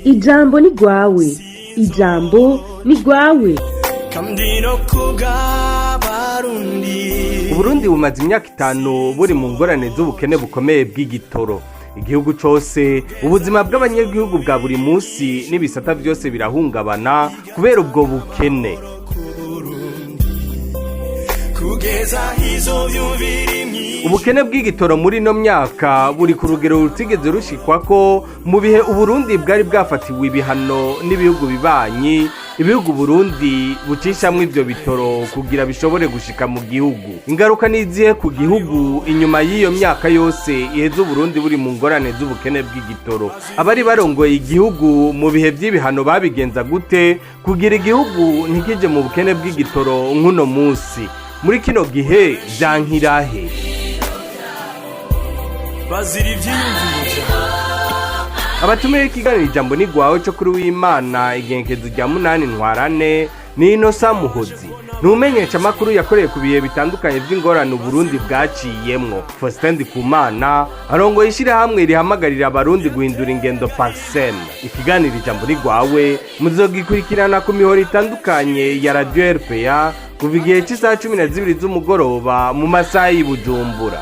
ijambo ni rwawe, ijambo ni rwawe. Uburundi bumaze imyaka 5 buri mu ngorane z'ubukene bukomeye bw'igitoro. Igihugu cose ubuzima bw'abanyagihugu bwa buri munsi n'ibisata byose birahungabana kubera ubwo bukene. Ubukene bw'igitoro muri no myaka buri ku rugero rutigeze rushikwako mu bihe Uburundi bwari bwafatiwe ibihano n'ibihugu bibanyi, ibihugu Burundi bucishamwe ivyo bitoro kugira bishobore gushika mu gihugu. Ingaruka nizihe ku gihugu inyuma y'iyo myaka yose iheze Uburundi buri mu ngorane z'ubukene bw'igitoro? Abari barongoye igihugu mu bihe by'ibihano babigenza gute kugira igihugu ntikije mu bukene bw'igitoro nk'uno munsi? Muri kino gihe vyankirahe? Abatumire ikiganiro ijambo ni rwawe cyo kuri w'Imana igenkezo rya 8 ntwarane ni Inosa Muhozi. Numenyesha makuru yakoreye ku bihe bitandukanye by'ingorane Burundi bwaciyemwo. Faustin Ndikumana arongoye ishirahamwe rihamagarira abarundi guhindura ingendo parcelle. Ikiganiro ijambo ni rwawe muzogikurikirana ku mihoro itandukanye ya radio RPA kuva igihe cy'isaha 12 z'umugoroba mu masaha y'Ibujumbura.